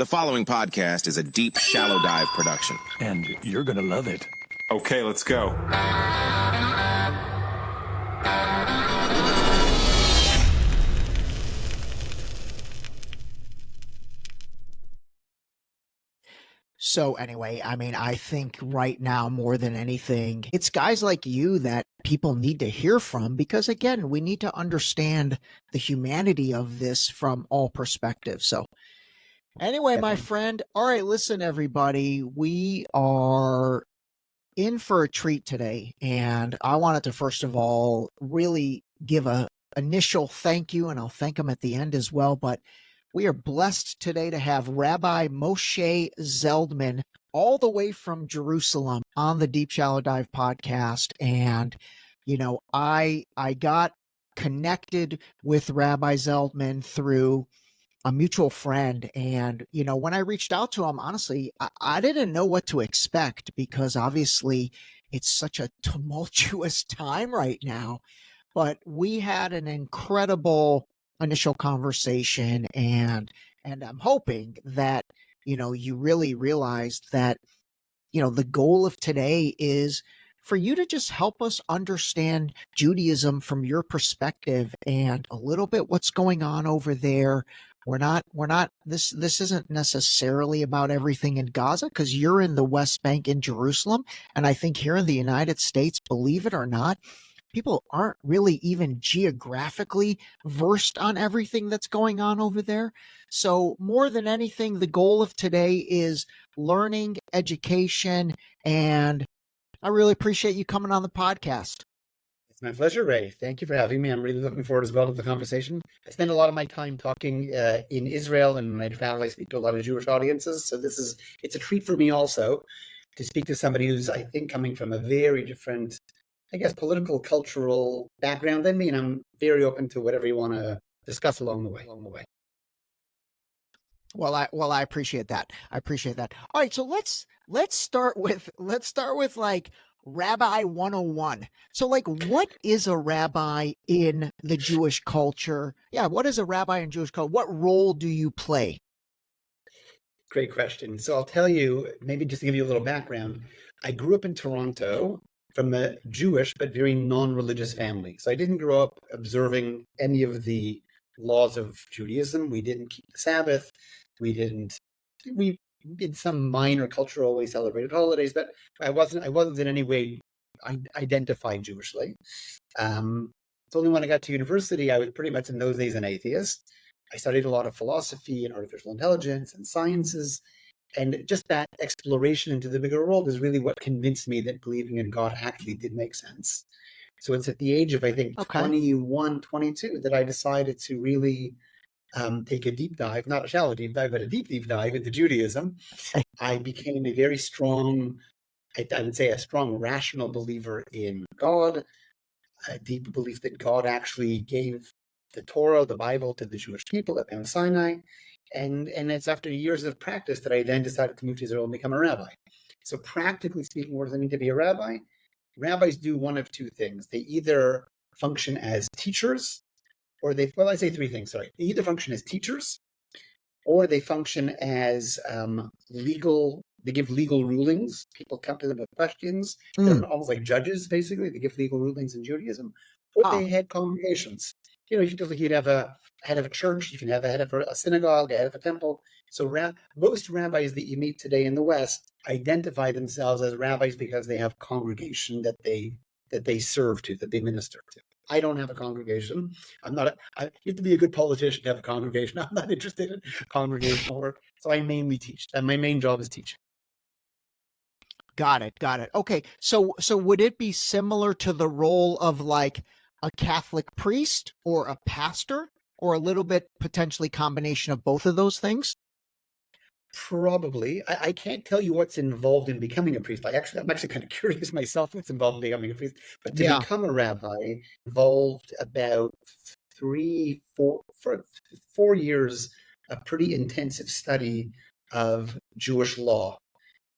The following podcast is a deep, shallow dive production. And you're going to love it. Okay, let's go. So anyway, I mean, I think right now more than anything, it's guys like you that people need to hear from because, again, we need to understand the humanity of this from all perspectives. So anyway, my friend, all right, listen, everybody, we are in for a treat today. And I wanted to, first of all, really give a initial thank you, and I'll thank him at the end as well. But we are blessed today to have Rabbi Moshe Zeldman all the way from Jerusalem on the Deep Shallow Dive podcast. And, you know, I got connected with Rabbi Zeldman through a mutual friend. And, you know, when I reached out to him, honestly, I didn't know what to expect because obviously it's such a tumultuous time right now. But we had an incredible initial conversation, and I'm hoping that, you know, you really realized that, you know, the goal of today is for you to just help us understand Judaism from your perspective and a little bit what's going on over there. This isn't necessarily about everything in Gaza because you're in the West Bank in Jerusalem. And I think here in the United States, believe it or not, people aren't really even geographically versed on everything that's going on over there. So more than anything, the goal of today is learning, education, and I really appreciate you coming on the podcast. It's my pleasure, Ray. Thank you for having me. I'm really looking forward as well to the conversation. I spend a lot of my time talking in Israel, and my family, I speak to a lot of Jewish audiences. So it's a treat for me also to speak to somebody who's, I think, coming from a very different, I guess, political, cultural background than me, and I'm very open to whatever you want to discuss along the way. Well, I appreciate that. I appreciate that. All right, so let's start with like Rabbi 101. So like, what is a rabbi in the Jewish culture? Yeah, what is a rabbi in Jewish culture? What role do you play? Great question. So I'll tell you, maybe just to give you a little background, I grew up in Toronto from a Jewish but very non-religious family. So I didn't grow up observing any of the laws of Judaism. We didn't keep the Sabbath. We did some minor cultural, we celebrated holidays, but I wasn't in any way identified Jewishly. It's only when I got to university, I was pretty much in those days an atheist. I studied a lot of philosophy and artificial intelligence and sciences. And just that exploration into the bigger world is really what convinced me that believing in God actually did make sense. So it's at the age of, I think, 21, 22 that I decided to really take a deep dive, not a shallow deep dive, but a deep dive into Judaism. I became a very strong, I would say a strong rational believer in God, a deep belief that God actually gave the Torah, the Bible, to the Jewish people at Mount Sinai. And it's after years of practice that I then decided to move to Israel and become a rabbi. So practically speaking, what does it mean to be a rabbi? Rabbis do one of two things. They either function as teachers, or I say three things, sorry. They either function as teachers, or they function as they give legal rulings. People come to them with questions. They're almost like judges, basically. They give legal rulings in Judaism. Or they had congregations. You know, you'd have a head of a church, you can have a head of a synagogue, a head of a temple. So most rabbis that you meet today in the West identify themselves as rabbis because they have congregation that they serve to, that they minister to. I don't have a congregation. You have to be a good politician to have a congregation. I'm not interested in congregational work. So I mainly teach, and my main job is teaching. Got it. Okay, so would it be similar to the role of like a Catholic priest or a pastor, or a little bit potentially combination of both of those things? Probably. I can't tell you what's involved in becoming a priest. I'm actually kind of curious myself what's involved in becoming a priest. But to become a rabbi involved about 4 years of pretty intensive study of Jewish law.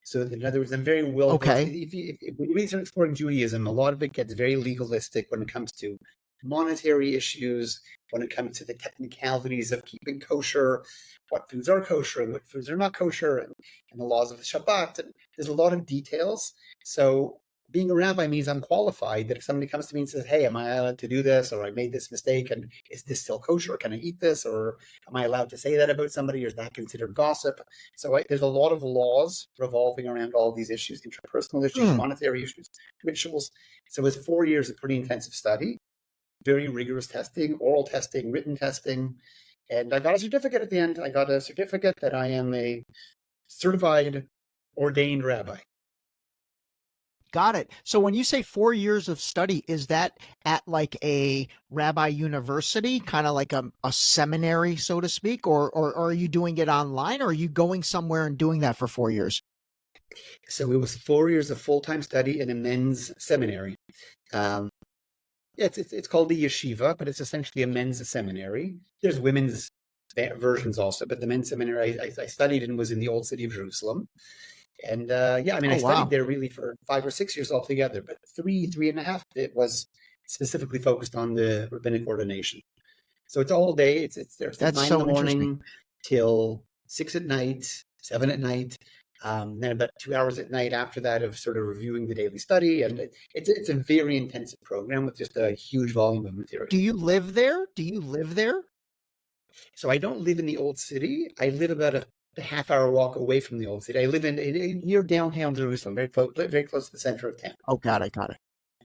So in other words, I'm very well. Okay. If when you start exploring Judaism, a lot of it gets very legalistic when it comes to monetary issues, when it comes to the technicalities of keeping kosher, what foods are kosher and what foods are not kosher, and the laws of the Shabbat. And there's a lot of details. So being a rabbi means I'm qualified, that if somebody comes to me and says, hey, am I allowed to do this? Or I made this mistake, and is this still kosher? Can I eat this? Or am I allowed to say that about somebody? Or is that considered gossip? So there's a lot of laws revolving around all these issues, interpersonal issues, monetary issues, rituals. So it's 4 years of pretty intensive study, very rigorous testing, oral testing, written testing. And I got a certificate at the end. I got a certificate that I am a certified ordained rabbi. Got it. So when you say 4 years of study, is that at like a rabbi university, kind of like a seminary, so to speak, or are you doing it online, or are you going somewhere and doing that for 4 years? So it was 4 years of full-time study in a men's seminary. It's called the yeshiva, but it's essentially a men's seminary. There's women's versions also, but the men's seminary I studied in was in the old city of Jerusalem. And I studied there really for 5 or 6 years altogether, but three and a half, it was specifically focused on the rabbinic ordination. So it's all day. It's there's 9 in the morning till 6 at night, 7 at night. Then about 2 hours at night after that of sort of reviewing the daily study. And it's a very intensive program with just a huge volume of material. Do you live there? So I don't live in the old city. I live about a half-hour walk away from the old city. I live in near downtown Jerusalem, very close to the center of town. Oh, got it.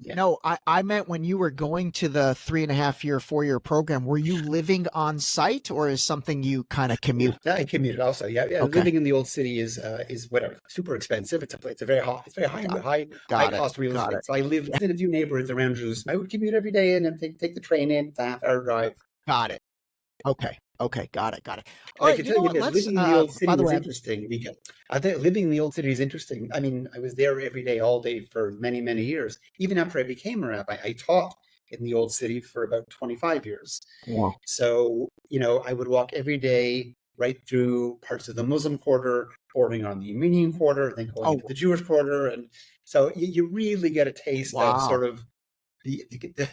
Yeah. No, I meant when you were going to the 3.5-year, 4-year program, were you living on site, or is something you kind of commute? Yeah, I commuted also. Yeah. Okay. Living in the old city is whatever, super expensive. It's a very high cost real estate. So I lived in a few neighborhoods around Jerusalem. I would commute every day in and take the train in. It's a half-hour drive. Got it. Okay. Got it. I can tell you this, living in the old city is interesting because I think living in the old city is interesting. I mean, I was there every day, all day for many, many years. Even after I became a rabbi, I taught in the old city for about 25 years. Wow. So, I would walk every day right through parts of the Muslim quarter, bordering on the Armenian quarter, then going into the Jewish quarter. And so you really get a taste of sort of the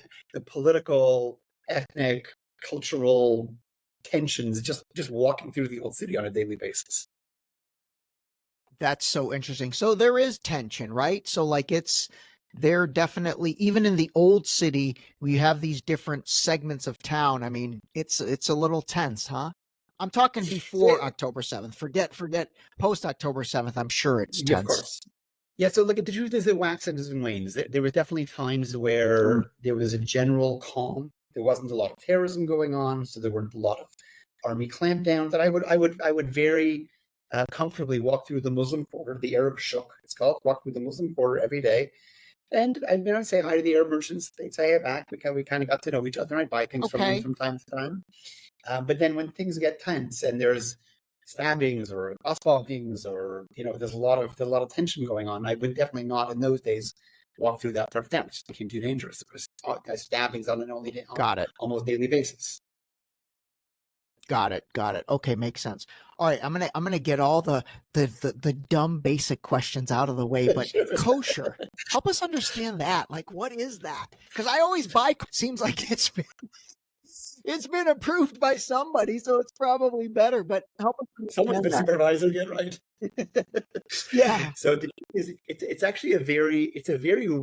political, ethnic, cultural tensions just walking through the old city on a daily basis. That's so interesting. So there is tension, right? So like they're definitely, even in the old city, we have these different segments of town. I mean, it's a little tense, huh? I'm talking before October 7th. Forget post October 7th. I'm sure it's tense. Of course. Yeah, so look, the truth is it waxes and wanes. There was definitely times where there was a general calm. There wasn't a lot of terrorism going on, so there weren't a lot of army clampdowns. And I would very comfortably walk through the Muslim quarter, the Arab Shuk, it's called, walk through the Muslim quarter every day. And I'd say hi to the Arab merchants. They'd say hi back because we kind of got to know each other. I'd buy things from them from time to time. But then when things get tense and there's stabbings or assaultings or, there's a lot of tension going on, I would definitely not in those days walk through that part of town. It just became too dangerous. There was stabbings on almost daily basis. Got it. Okay, makes sense. All right, I'm gonna get all the dumb basic questions out of the way, but kosher, help us understand that. Like, what is that? Because I always buy. Seems like it's been approved by somebody, so it's probably better. But help us. Someone's been supervising it, right? Yeah. So it's actually a very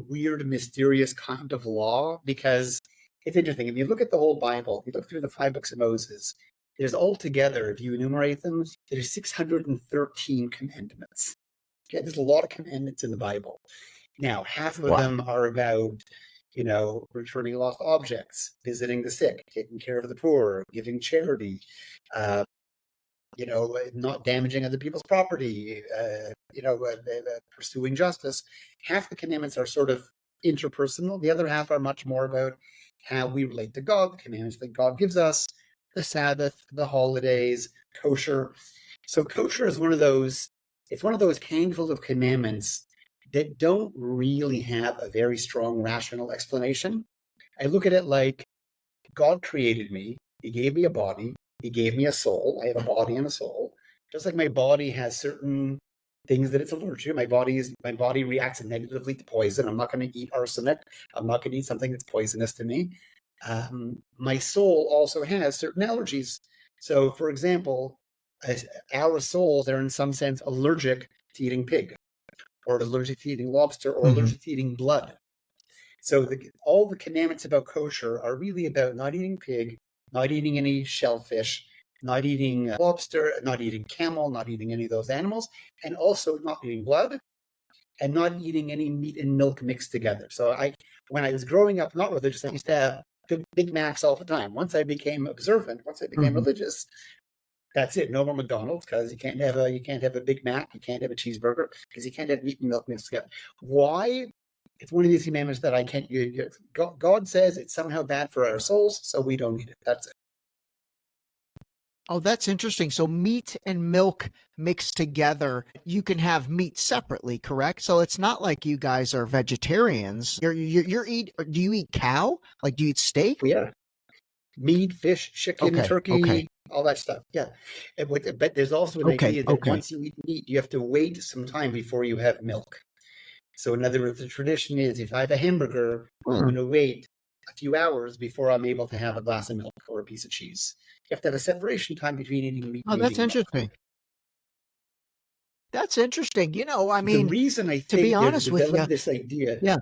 weird, mysterious kind of law because it's interesting. If you look at the whole Bible, you look through the 5 books of Moses, there's altogether, if you enumerate them, there's 613 commandments. Okay, there's a lot of commandments in the Bible. Now, half of them are about, returning lost objects, visiting the sick, taking care of the poor, giving charity, not damaging other people's property, pursuing justice. Half the commandments are sort of interpersonal. The other half are much more about how we relate to God, the commandments that God gives us, the Sabbath, the holidays, kosher. So kosher is one of those handful of commandments that don't really have a very strong rational explanation. I look at it like God created me. He gave me a body. He gave me a soul. I have a body and a soul. Just like my body has certain things that it's allergic to. My body reacts negatively to poison. I'm not going to eat arsenic. I'm not going to eat something that's poisonous to me. My soul also has certain allergies. So, for example, our souls are in some sense allergic to eating pig, or allergic to eating lobster, or Mhm. allergic to eating blood. So all the commandments about kosher are really about not eating pig, not eating any shellfish, not eating lobster, not eating camel, not eating any of those animals, and also not eating blood, and not eating any meat and milk mixed together. So when I was growing up, not religious, I used to have Big Macs all the time. Once I became observant, once I became Mhm. religious, that's it. No more McDonald's, because you can't have a Big Mac, you can't have a cheeseburger, because you can't have meat and milk mixed together. Why? It's one of these commandments that I can't. God says it's somehow bad for our souls, so we don't eat it. That's it. Oh, that's interesting. So meat and milk mixed together, you can have meat separately, correct? So it's not like you guys are vegetarians. Do you eat cow? Like, do you eat steak? Yeah, meat, fish, chicken, Okay, okay, turkey, all that stuff. Yeah, but there's also an okay, idea that okay. once you eat meat, you have to wait some time before you have milk. So in other words, the tradition is if I have a hamburger, I'm Hmm. going to wait a few hours before I'm able to have a glass of milk or a piece of cheese. You have to have a separation time between eating meat Oh, and that's eating milk. interesting. That's interesting. I The mean, reason I to be think they've honest with you, developed this idea, yeah,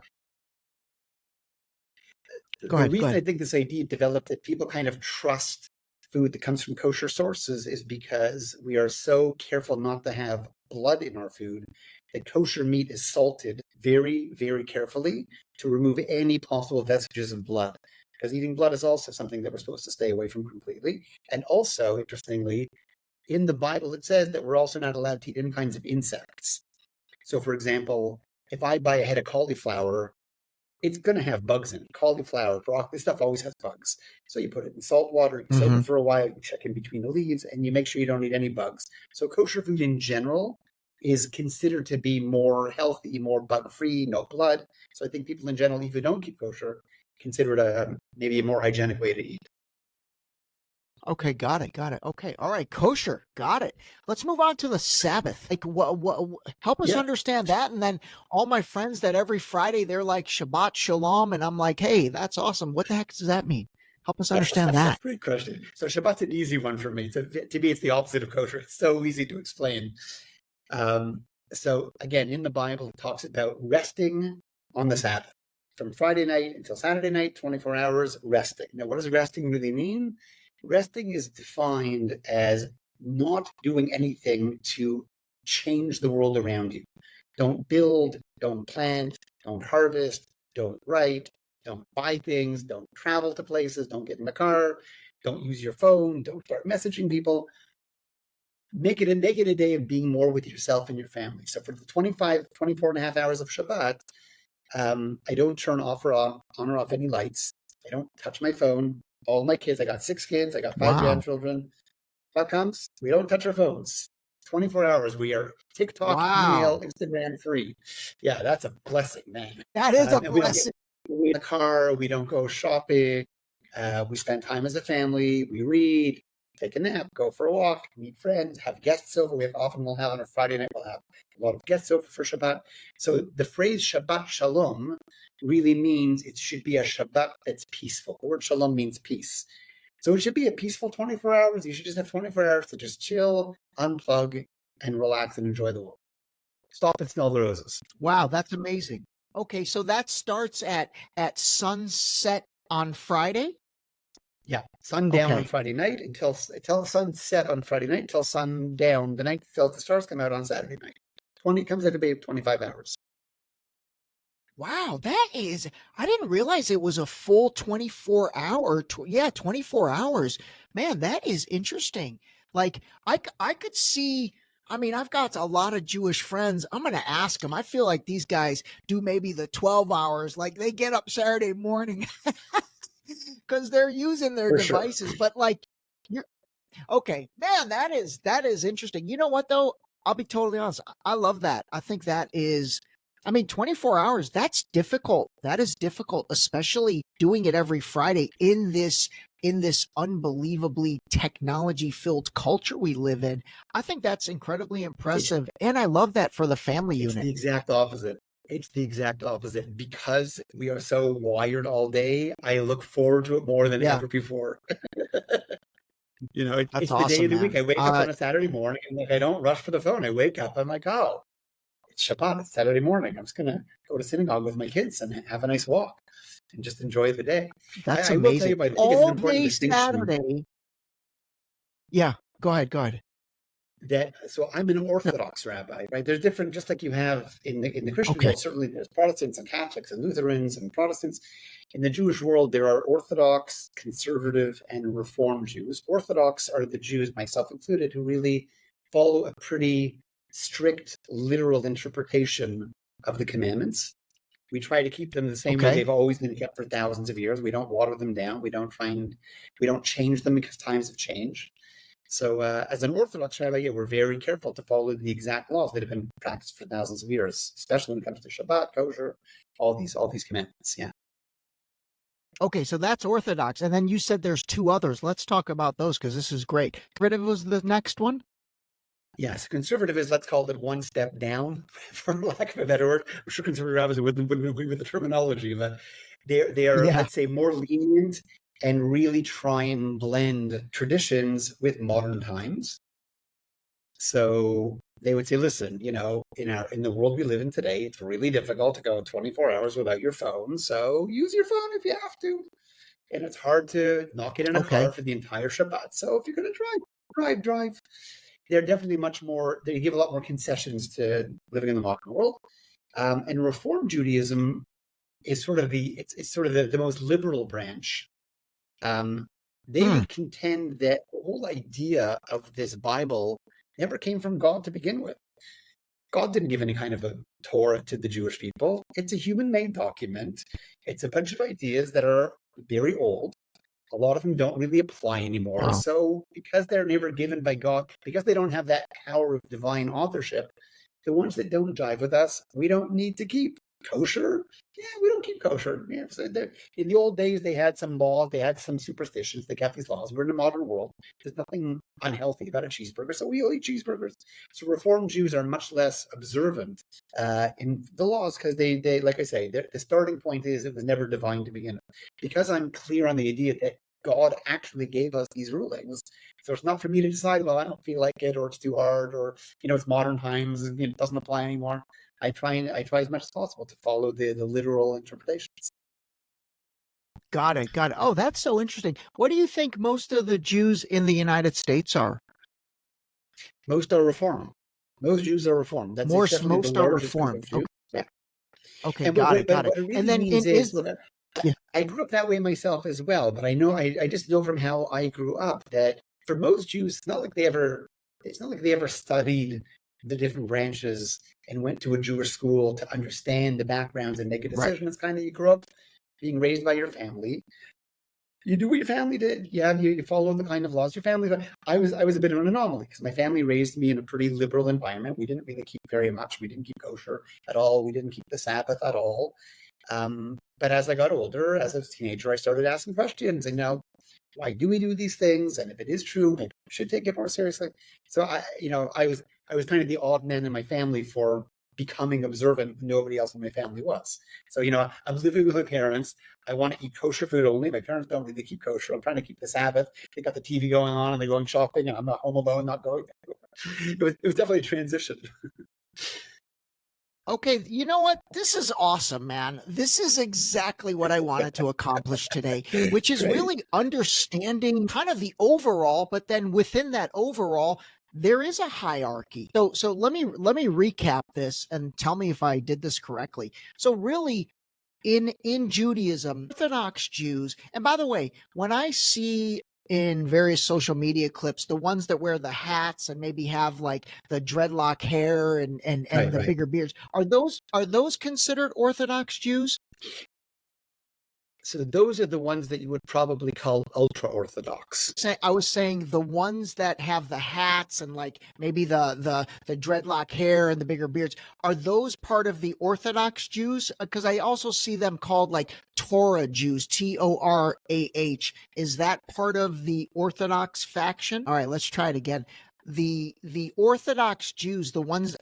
go the ahead, go reason I ahead. think this idea developed that people kind of trust food that comes from kosher sources is because we are so careful not to have blood in our food that kosher meat is salted very, very carefully to remove any possible vestiges of blood. Because eating blood is also something that we're supposed to stay away from completely. And also, interestingly, in the Bible, it says that we're also not allowed to eat any kinds of insects. So, for example, if I buy a head of cauliflower, it's going to have bugs in it. Cauliflower, broccoli, this stuff always has bugs. So you put it in salt water, you soak Hmm. it for a while, you check in between the leaves, and you make sure you don't eat any bugs. So kosher food in general is considered to be more healthy, more bug-free, no blood. So I think people in general, if you don't keep kosher, consider it maybe a more hygienic way to eat. Okay, got it, got it. Okay, all right, kosher, got it. Let's move on to the Sabbath. Like, help us Yeah. understand that. And then all my friends that every Friday they're like Shabbat Shalom, and I'm like, hey, that's awesome. What the heck does that mean? Help us understand that. Great question. So Shabbat's an easy one for me. To me, it's the opposite of kosher. It's so easy to explain. Um, so again, in the Bible, it talks about resting on the Sabbath. From Friday night until Saturday night, 24 hours resting. Now, what does resting really mean? Resting is defined as not doing anything to change the world around you. Don't build, don't plant, don't harvest, don't write, don't buy things, don't travel to places, don't get in the car, don't use your phone, don't start messaging people. Make it a day of being more with yourself and your family. So for the 24 and a half hours of Shabbat, I don't turn off or on or off any lights. I don't touch my phone. All my kids, I got 6 kids, I got 5 Wow, grandchildren. How comes? We don't touch our phones. 24 hours. We are TikTok, wow, email, Instagram free. Yeah, that's a blessing, man. that is a And we don't get blessing. in the car. We don't go shopping. We spend time as a family. We read, take a nap, go for a walk, meet friends, have guests over. We'll have on a Friday night, we'll have a lot of guests over for Shabbat. So the phrase Shabbat Shalom really means it should be a Shabbat that's peaceful. The word Shalom means peace. So it should be a peaceful 24 hours. You should just have 24 hours to just chill, unplug, and relax and enjoy the world. Stop and smell the roses. Wow, that's amazing. Okay, so that starts at sunset on Friday. Yeah, sundown on Okay. Friday night until sunset on Friday night until sundown the night till the stars come out on Saturday night. 20 comes out to be 25 hours. Wow, I didn't realize it was a full 24 hour, 24 hours. Man, that is interesting. Like, I could see, I mean, I've got a lot of Jewish friends. I'm going to ask them. I feel like these guys do maybe the 12 hours. Like, they get up Saturday morning because they're using their For sure. devices. But, like, you're okay, man, that is interesting. You know what, though? I'll be totally honest. I love that. I think that is, I mean, 24 hours, that's difficult. That is difficult, especially doing it every Friday in this unbelievably technology-filled culture we live in. I think that's incredibly It's, impressive, and I love that for the family it's unit. the exact opposite. It's the exact opposite. Because we are so wired all day, I look forward to it more than Yeah, ever before. that's It's the day awesome, of the week. man. I wake up on a Saturday morning and like I don't rush for the phone. I wake up, I'm like, oh, it's Shabbat, it's Saturday morning. I'm just gonna go to synagogue with my kids and have a nice walk and just enjoy the day. That's I will tell amazing. you, but I think it's an All important day distinction Saturday. Yeah, go ahead. Go ahead. that so I'm an Yeah. Orthodox rabbi, right? There's different, just like you have in the Christian Okay. world, certainly there's Protestants and Catholics and Lutherans and Protestants. In the Jewish world, there are Orthodox, conservative, and Reform Jews. Orthodox are the Jews, myself included, who really follow a pretty strict literal interpretation of the commandments. We try to keep them the same way Okay. they've always been kept for thousands of years. We don't water them down. We don't change them because times have changed. So, as an Orthodox rabbi, yeah, we're very careful to follow the exact laws that have been practiced for thousands of years, especially when it comes to Shabbat, Kosher, all these commandments. Yeah. Okay. So that's Orthodox. And then you said there's two others. Let's talk about those because this is great. Conservative was the next one. Yes, conservative is, let's call it one step down, for lack of a better word. I'm sure conservative rabbis wouldn't agree with the terminology, but they are, Yeah. let's say, more lenient and really try and blend traditions with modern times. So they would say, listen, in the world we live in today, it's really difficult to go 24 hours without your phone. So use your phone if you have to. And it's hard to not get in a Okay. car for the entire Shabbat. So if you're going to drive. They're definitely they give a lot more concessions to living in the modern world. And Reform Judaism is sort of the most liberal branch. They would contend that the whole idea of this Bible never came from God to begin with. God didn't give any kind of a Torah to the Jewish people. It's a human-made document. It's a bunch of ideas that are very old. A lot of them don't really apply anymore. Wow. So because they're never given by God, because they don't have that power of divine authorship, the ones that don't jive with us, we don't need to keep. Kosher? Yeah, we don't keep kosher. Yeah, so in the old days, they had some laws, they had some superstitions, they kept these laws. We're in a modern world. There's nothing unhealthy about a cheeseburger, so we all eat cheeseburgers. So Reformed Jews are much less observant in the laws because they, like I say, the starting point is it was never divine to begin with. Because I'm clear on the idea that God actually gave us these rulings. So it's not for me to decide, well, I don't feel like it, or it's too hard, or it's modern times and it doesn't apply anymore. I try as much as possible to follow the literal interpretations. Got it. Got it. Oh, that's so interesting. What do you think most of the Jews in the United States are? Most are Reform. Most Jews are Reformed. That's Most definitely the are largest group Reformed. of Jews. Okay. Yeah. Okay. And Got it. Got it. what it really And then means is look, yeah. I grew up that way myself as well, but I know I just know from how I grew up that for most Jews, it's not like they ever studied the different branches and went to a Jewish school to understand the backgrounds and make a Right. decision. It's kind of you grew up being raised by your family. You do what your family did. Yeah, you follow the kind of laws your family did. I was a bit of an anomaly because my family raised me in a pretty liberal environment. We didn't really keep very much. We didn't keep kosher at all. We didn't keep the Sabbath at all. But as I got older, as a teenager, I started asking questions and why do we do these things? And if it is true, maybe we should take it more seriously. So I was kind of the odd man in my family for becoming observant. Nobody else in my family was. So, I'm living with my parents. I want to eat kosher food only. My parents don't really keep kosher. I'm trying to keep the Sabbath. They got the TV going on and they're going shopping and I'm not home alone, not going. It was definitely a transition. Okay, you know what? This is awesome, man. This is exactly what I wanted to accomplish today, which is Great. really understanding kind of the overall, but then within that overall, there is a hierarchy. So let me recap this and tell me if I did this correctly. So really in Judaism, Orthodox Jews, and by the way, when I see in various social media clips, the ones that wear the hats and maybe have like the dreadlock hair and Right, the right. bigger beards, are those considered Orthodox Jews? So those are the ones that you would probably call ultra-Orthodox. I was saying the ones that have the hats and like maybe the dreadlock hair and the bigger beards, are those part of the Orthodox Jews? Because I also see them called like Torah Jews, Torah. Is that part of the Orthodox faction? All right, let's try it again. the Orthodox Jews,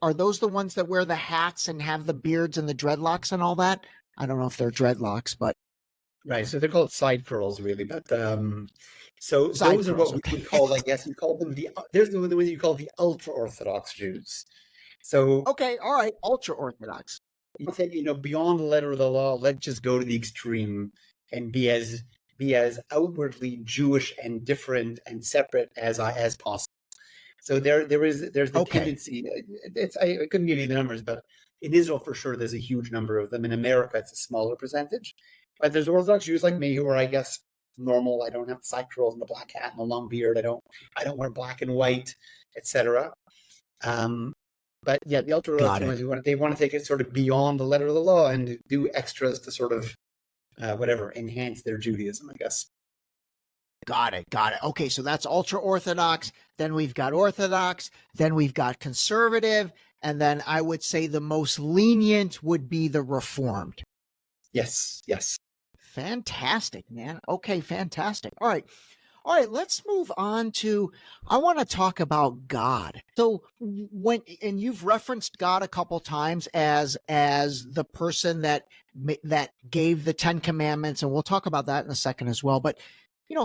are those the ones that wear the hats and have the beards and the dreadlocks and all that? I don't know if they're dreadlocks, but Right. So they're called side curls, really. But so side those are curls. what we Okay. would call, I guess, you call them there's the one you call the ultra Orthodox Jews. So Okay. All right. Ultra Orthodox. you said, beyond the letter of the law, let's just go to the extreme and be as outwardly Jewish and different and separate as possible. So there's the Okay. tendency. I couldn't give you the numbers, but in Israel for sure there's a huge number of them. In America it's a smaller percentage, but there's Orthodox Jews like me who are, I guess, normal. I don't have the side curls and the black hat and the long beard. I don't wear black and white, etc. But yeah, the ultra Orthodox ones, they want to take it sort of beyond the letter of the law and do extras to sort of enhance their Judaism, I guess. Got it. Okay, so that's ultra Orthodox. Then we've got Orthodox. Then we've got conservative. And then I would say the most lenient would be the Reformed. Yes. Fantastic, man. Okay, fantastic. All right, let's move on to, I want to talk about God. So and you've referenced God a couple times as the person that gave the 10 Commandments, and we'll talk about that in a second as well. But,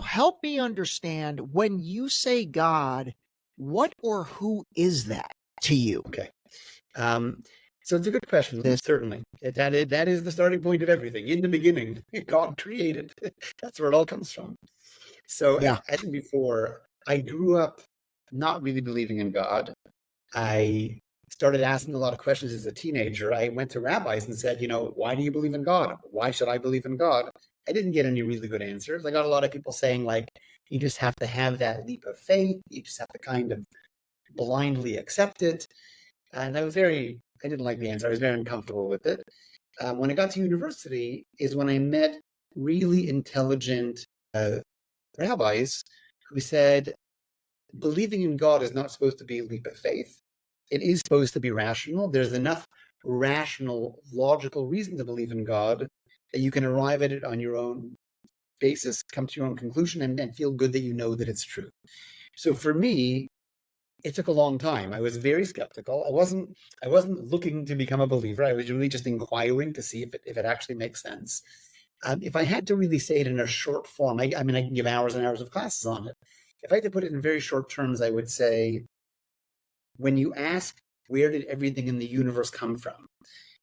help me understand, when you say God, what or who is that to you? Okay. So it's a good question, certainly. That is the starting point of everything. In the beginning, God created. That's where it all comes from. So yeah. I think before, I grew up not really believing in God. I started asking a lot of questions as a teenager. I went to rabbis and said, why do you believe in God? Why should I believe in God? I didn't get any really good answers. I got a lot of people saying, like, you just have to have that leap of faith. You just have to kind of blindly accept it. And I didn't like the answer. I was very uncomfortable with it. When I got to university is when I met really intelligent rabbis who said, believing in God is not supposed to be a leap of faith. It is supposed to be rational. There's enough rational, logical reason to believe in God that you can arrive at it on your own basis, come to your own conclusion, and feel good that you know that it's true. So for me, it took a long time. I was very skeptical. I wasn't looking to become a believer. I was really just inquiring to see if it actually makes sense. If I had to really say it in a short form, I can give hours and hours of classes on it. If I had to put it in very short terms, I would say, when you ask, where did everything in the universe come from?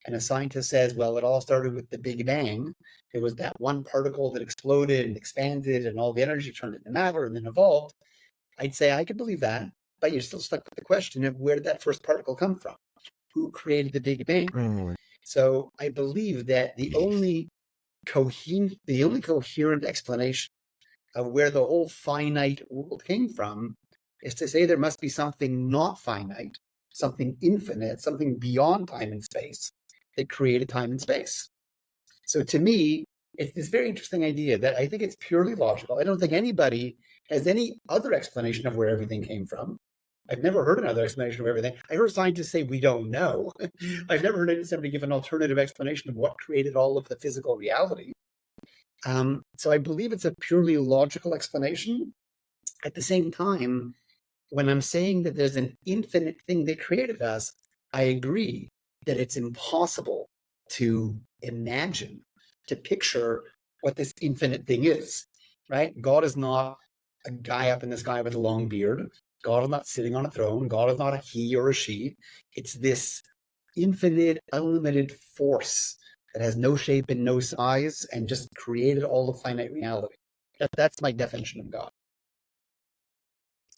And a scientist says, well, it all started with the Big Bang. It was that one particle that exploded and expanded and all the energy turned into matter and then evolved. I'd say I could believe that, but you're still stuck with the question of where did that first particle come from? Who created the Big Bang? Mm-hmm. So I believe that the only coherent explanation of where the whole finite world came from is to say there must be something not finite, something infinite, something beyond time and space that created time and space. So to me, it's this very interesting idea that I think it's purely logical. I don't think anybody has any other explanation of where everything came from. I've never heard another explanation of everything. I heard scientists say we don't know. I've never heard somebody give an alternative explanation of what created all of the physical reality. So I believe it's a purely logical explanation. At the same time, when I'm saying that there's an infinite thing that created us, I agree that it's impossible to imagine, to picture what this infinite thing is, right? God is not a guy up in the sky with a long beard. God is not sitting on a throne. God is not a he or a she. It's this infinite, unlimited force that has no shape and no size and just created all of finite reality. That's my definition of God.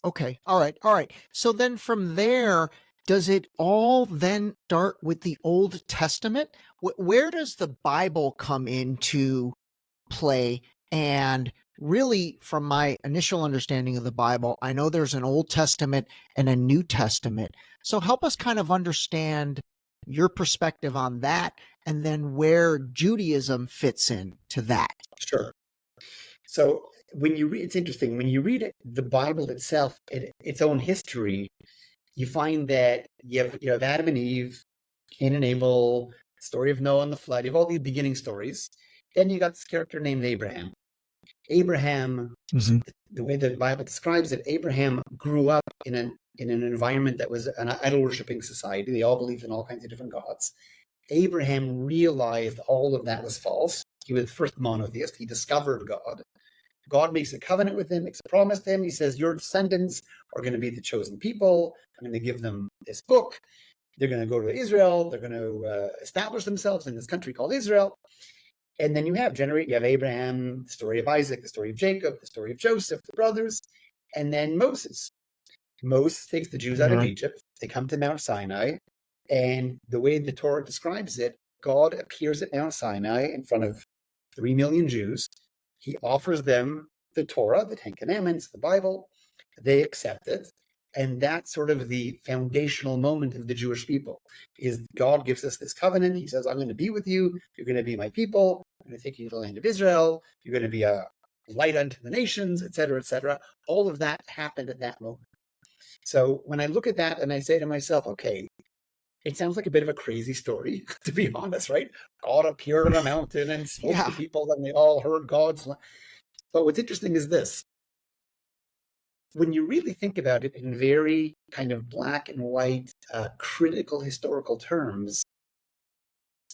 Okay. All right. So then from there, does it all then start with the Old Testament? Where does the Bible come into play? And really, from my initial understanding of the Bible, I know there's an Old Testament and a New Testament. So help us kind of understand your perspective on that, and then where Judaism fits in to that. Sure. So when you read, it's interesting, when you read the Bible itself, its own history, you find that you have Adam and Eve, Cain and Abel, story of Noah and the flood. You have all these beginning stories. Then you got this character named Abraham. Abraham, the way the Bible describes it, Abraham grew up in an in an environment that was an idol-worshipping society. They all believed in all kinds of different gods. Abraham realized all of that was false. He was the first monotheist. He discovered God. God makes a covenant with him, makes a promise to him. He says, your descendants are going to be the chosen people. I'm going to give them this book. They're going to go to Israel. They're going to establish themselves in this country called Israel. And then you have Abraham, the story of Isaac, the story of Jacob, the story of Joseph, the brothers, and then Moses. Moses takes the Jews out of Egypt. They come to Mount Sinai. And the way the Torah describes it, God appears at Mount Sinai in front of 3 million Jews. He offers them the Torah, the Ten Commandments, the Bible. They accept it. And that's sort of the foundational moment of the Jewish people, is God gives us this covenant. He says, I'm going to be with you. You're going to be my people. I'm going to take you to the land of Israel. You're going to be a light unto the nations, etc., etc. All of that happened at that moment. So when I look at that and I say to myself, okay, it sounds like a bit of a crazy story, to be honest, right? God appeared on a mountain and spoke to people, and they all heard God's. But what's interesting is this. When you really think about it in very kind of black and white, critical historical terms,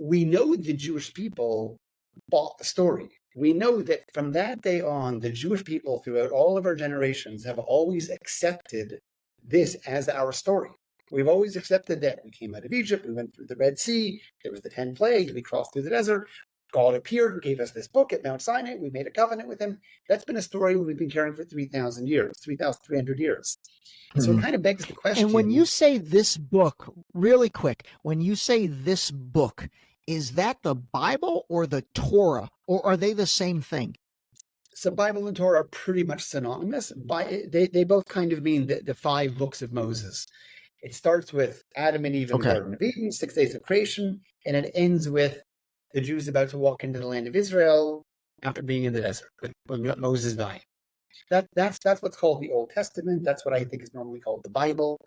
we know the Jewish people bought the story. We know that from that day on, the Jewish people throughout all of our generations have always accepted this as our story. We've always accepted that we came out of Egypt, we went through the Red Sea, there was the 10 plagues, we crossed through the desert, God appeared and gave us this book at Mount Sinai, we made a covenant with him. That's been a story we've been carrying for 3,000 years, 3,300 years. So it kind of begs the question. And when you say this book, really quick, when you say this book, is that the Bible or the Torah, or are they the same thing? So Bible and Torah are pretty much synonymous. They both kind of mean the 5 books of Moses. It starts with Adam and Eve in the Garden of Eden, 6 days of creation, and it ends with the Jews about to walk into the land of Israel after being in the desert when Moses died. That's what's called the Old Testament. That's what I think is normally called the Bible.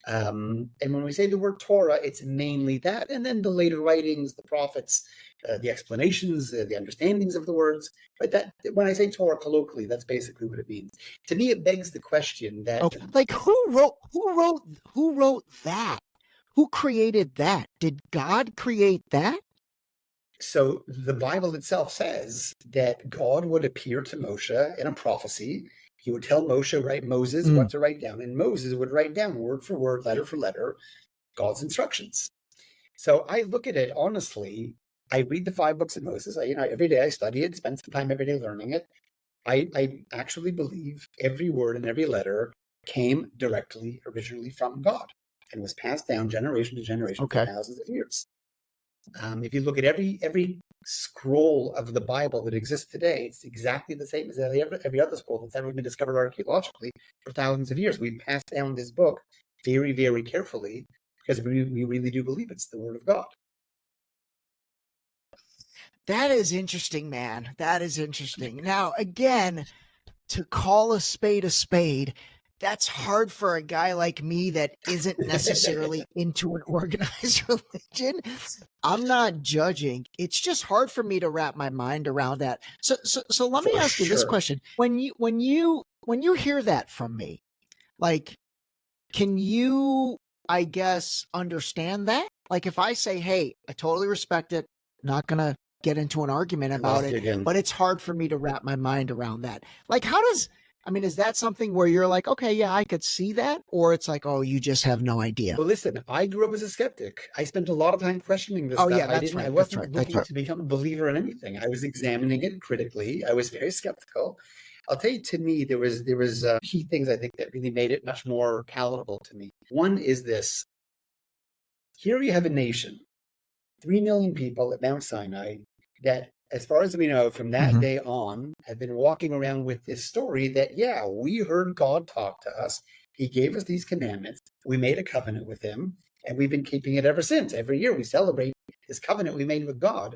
And when we say the word Torah, it's mainly that, and then the later writings, the prophets, the explanations, the understandings of the words. But that, when I say Torah colloquially, that's basically what it means. To me, it begs the question that, like, who wrote that? Who created that? Did God create that? So the Bible itself says that God would appear to Moshe in a prophecy. He would tell Moses what to write down, and Moses would write down word for word, letter for letter, God's instructions. So I look at it honestly. I read the 5 books of Moses. Every day I study it, spend some time every day learning it. I actually believe every word and every letter came directly, originally from God, and was passed down generation to generation for thousands of years. If you look at every scroll of the Bible that exists today, it's exactly the same as every other scroll that's ever been discovered archaeologically for thousands of years. We passed down this book very, very carefully because we really do believe it's the Word of God. That is interesting, man. That is interesting. Now, again, to call a spade, that's hard for a guy like me that isn't necessarily into an organized religion. I'm not judging. It's just hard for me to wrap my mind around that. So let me ask you this question. When you hear that from me, like, can you, I guess, understand that? Like, if I say, hey, I totally respect it, not going to get into an argument about it, but it's hard for me to wrap my mind around that. Like, is that something where you're like, okay, yeah, I could see that? Or it's like, oh, you just have no idea? Well, listen, I grew up as a skeptic. I spent a lot of time questioning this stuff. Yeah, that's right. I wasn't looking to become a believer in anything. I was examining it critically. I was very skeptical. I'll tell you, to me, there was key things I think that really made it much more palatable to me. One is this. Here you have a nation, 3 million people at Mount Sinai that, as far as we know, from that day on, have been walking around with this story that, yeah, we heard God talk to us. He gave us these commandments. We made a covenant with him, and we've been keeping it ever since. Every year we celebrate this covenant we made with God.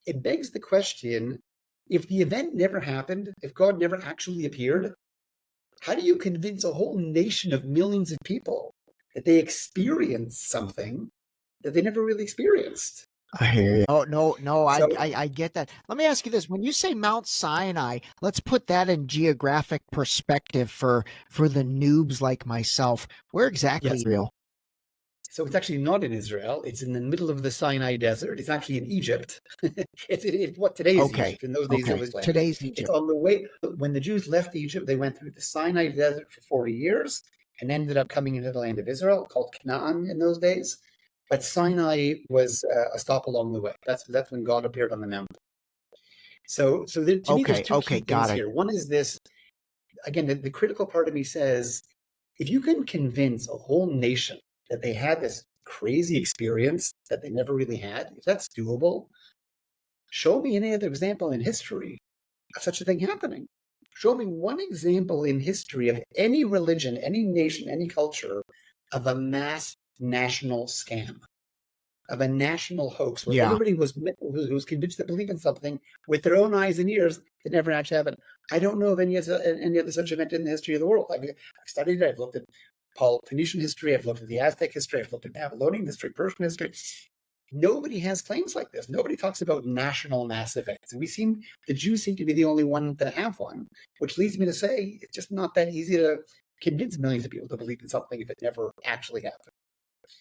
It begs the question, if the event never happened, if God never actually appeared, how do you convince a whole nation of millions of people that they experienced something that they never really experienced? I hear you. Oh, no, So I get that. Let me ask you this. When you say Mount Sinai, let's put that in geographic perspective for the noobs like myself. Where exactly yes, Israel? so it's actually not in Israel. It's in the middle of the Sinai Desert. It's actually in Egypt. It's what today is Okay. Egypt. In those days, it Okay. was land. Today's It's Egypt. on the way. When the Jews left Egypt, they went through the Sinai Desert for 40 years and ended up coming into the land of Israel, called Canaan in those days. But Sinai was a stop along the way. That's when God appeared on the mountain. So to me, there's Okay. two key Okay. things Got it. here. One is this. Again, the critical part of me says, if you can convince a whole nation that they had this crazy experience that they never really had, if that's doable, show me any other example in history of such a thing happening. Show me one example in history of any religion, any nation, any culture of a mass national scam, of a national hoax where Yeah. everybody was convinced to believe in something with their own eyes and ears that never actually happened. I don't know of any other such event in the history of the world. I've studied it. I've looked at Phoenician history. I've looked at the Aztec history. I've looked at Babylonian history, Persian history. Nobody has claims like this. Nobody talks about national mass events. And the Jews seem to be the only one that have one, which leads me to say it's just not that easy to convince millions of people to believe in something if it never actually happened.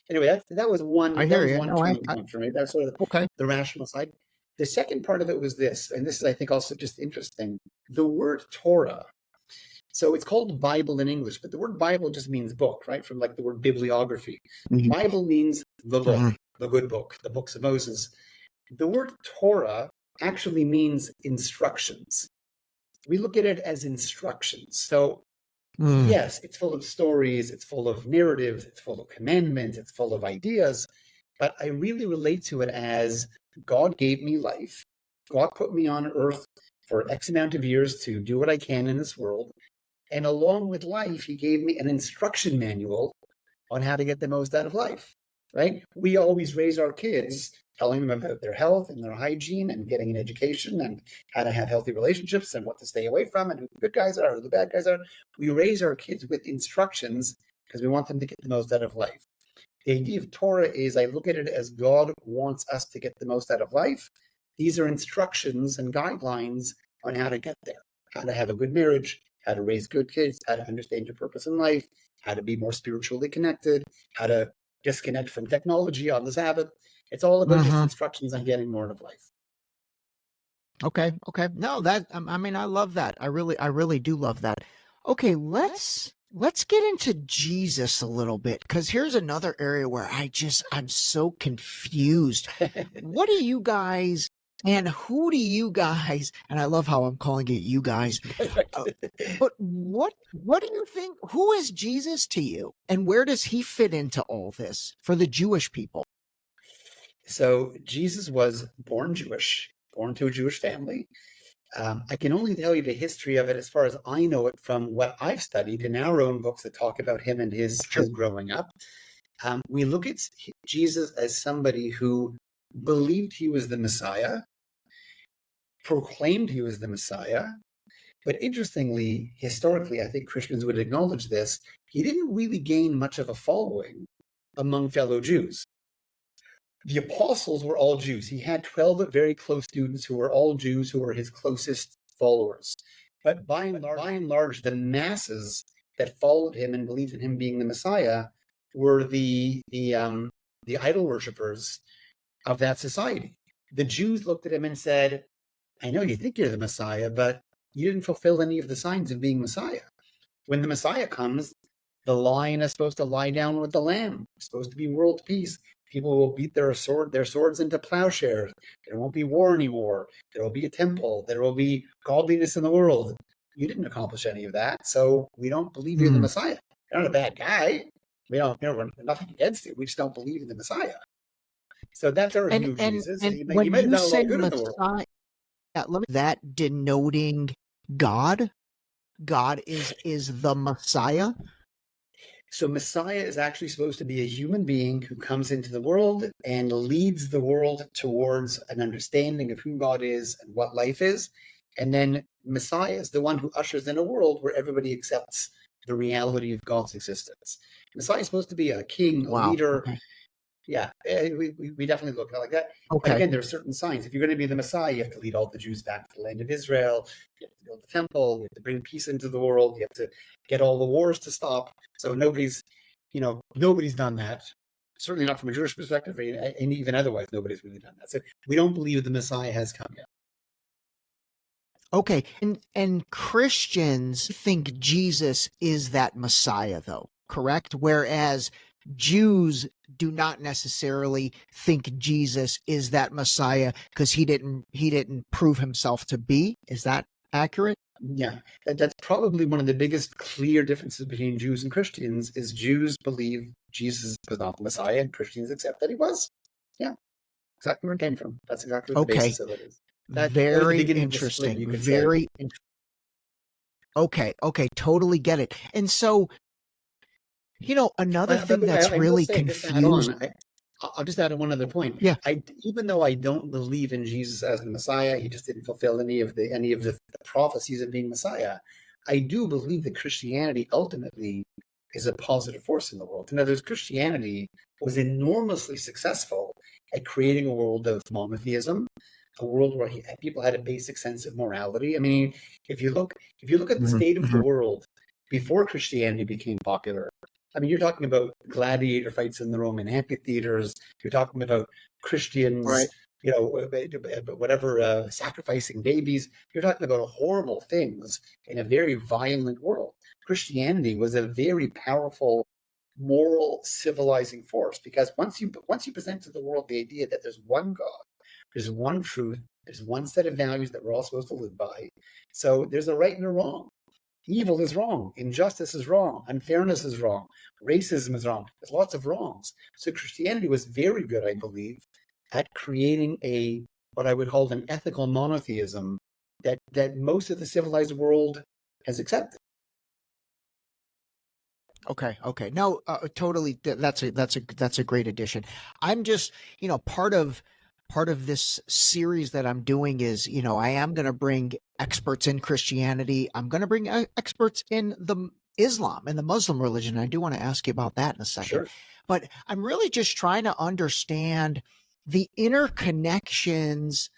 Anyway, that was I that hear was you. one No, turning point for me. That's sort of okay. the rational side. The second part of it was this, and this is, I think, also just interesting. The word Torah. So it's called Bible in English, but the word Bible just means book, right? From like the word bibliography. Mhm. Bible means the book, Mhm. the good book, the books of Moses. The word Torah actually means instructions. We look at it as instructions. So Mm. yes, it's full of stories, it's full of narratives, it's full of commandments, it's full of ideas, but I really relate to it as God gave me life. God put me on earth for X amount of years to do what I can in this world. And along with life, he gave me an instruction manual on how to get the most out of life, right? We always raise our kids telling them about their health and their hygiene and getting an education and how to have healthy relationships and what to stay away from and who the good guys are, who the bad guys are. We raise our kids with instructions because we want them to get the most out of life. The idea of Torah is I look at it as God wants us to get the most out of life. These are instructions and guidelines on how to get there, how to have a good marriage, how to raise good kids, how to understand your purpose in life, how to be more spiritually connected, how to disconnect from technology on the Sabbath. It's all about just Mhm. instructions on getting more out of life. Okay. Okay. No, that I mean, I love that. I really do love that. Okay, let's get into Jesus a little bit because here's another area where I'm so confused. What do you guys and who do you guys? And I love how I'm calling it you guys. But what do you think? Who is Jesus to you, and where does he fit into all this for the Jewish people? So Jesus was born Jewish, born to a Jewish family. I can only tell you the history of it as far as I know it from what I've studied in our own books that talk about him and his growing up. We look at Jesus as somebody who believed he was the Messiah, proclaimed he was the Messiah. But interestingly, historically, I think Christians would acknowledge this, he didn't really gain much of a following among fellow Jews. The apostles were all Jews. He had 12 very close students who were all Jews who were his closest followers. But by and large, the masses that followed him and believed in him being the Messiah were the idol worshippers of that society. The Jews looked at him and said, I know you think you're the Messiah, but you didn't fulfill any of the signs of being Messiah. When the Messiah comes, the lion is supposed to lie down with the lamb. It's supposed to be world peace. People will beat their swords into plowshares. There won't be war anymore. There will be a temple. There will be godliness in the world. You didn't accomplish any of that, so we don't believe you're the Messiah. You're not a bad guy. We're nothing against you. We just don't believe in the Messiah. So that's our view of Jesus. And He when might have you done a lot say of good in the world. Messiah, that denoting God, God is the Messiah. So Messiah is actually supposed to be a human being who comes into the world and leads the world towards an understanding of who God is and what life is. And then Messiah is the one who ushers in a world where everybody accepts the reality of God's existence. Messiah is supposed to be a king, a Wow. leader, Okay. Yeah, we definitely look at it like that. But Okay. again, there are certain signs. If you're going to be the Messiah, you have to lead all the Jews back to the land of Israel. You have to build the temple. You have to bring peace into the world. You have to get all the wars to stop. So nobody's done that. Certainly not from a Jewish perspective, and even otherwise, nobody's really done that. So we don't believe the Messiah has come yet. Okay. And Christians think Jesus is that Messiah, though, correct? Whereas Jews do not necessarily think Jesus is that Messiah because he didn't prove himself to be. Is that accurate? Yeah, that's probably one of the biggest clear differences between Jews and Christians is Jews believe Jesus was not the Messiah and Christians accept that he was. Yeah, exactly where it came from. That's exactly what the Okay. basis of it is. That was the Very beginning of the split, interesting. you could say. Very okay. Okay. Totally get it. And so, another By thing the way, that's I will really say, just to add confused. on, I'll just add on one other point. Yeah. Even though I don't believe in Jesus as the Messiah, he just didn't fulfill any of the prophecies of being Messiah. I do believe that Christianity ultimately is a positive force in the world. In other words, Christianity was enormously successful at creating a world of monotheism, a world where people had a basic sense of morality. I mean, if you look at the state of the world before Christianity became popular, I mean, you're talking about gladiator fights in the Roman amphitheaters. You're talking about Christians, Right. sacrificing babies. You're talking about horrible things in a very violent world. Christianity was a very powerful moral civilizing force because once you present to the world the idea that there's one God, there's one truth, there's one set of values that we're all supposed to live by. So there's a right and a wrong. Evil is wrong. Injustice is wrong. Unfairness is wrong. Racism is wrong. There's lots of wrongs. So Christianity was very good, I believe, at creating what I would call an ethical monotheism that most of the civilized world has accepted. Okay. No, totally. That's a great addition. I'm just, part of this series that I'm doing is, I am going to bring experts in Christianity. I'm going to bring experts in the Islam and the Muslim religion. I do want to ask you about that in a second. Sure. But I'm really just trying to understand the interconnections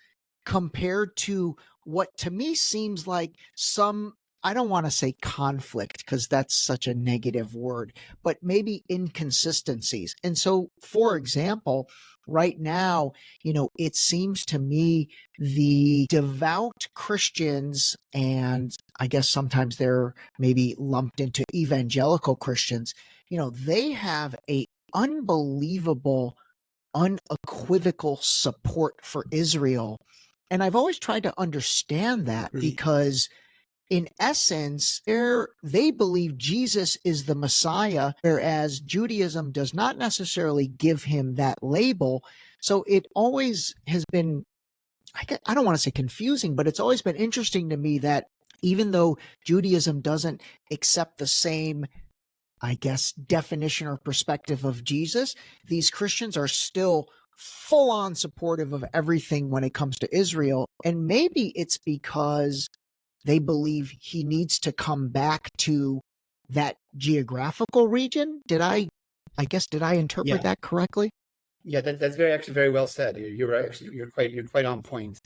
compared to what to me seems like some, I don't want to say conflict because that's such a negative word, but maybe inconsistencies. And so, for example, right now, it seems to me the devout Christians, and I guess sometimes they're maybe lumped into evangelical Christians, they have a unbelievable, unequivocal support for Israel. And I've always tried to understand that because in essence, they believe Jesus is the Messiah, whereas Judaism does not necessarily give him that label. So it always has been, I don't want to say confusing, but it's always been interesting to me that even though Judaism doesn't accept the same, I guess, definition or perspective of Jesus, these Christians are still full on supportive of everything when it comes to Israel. And maybe it's because they believe he needs to come back to that geographical region. Did I interpret that correctly? Yeah, that's actually very well said. You're right. You're quite on point.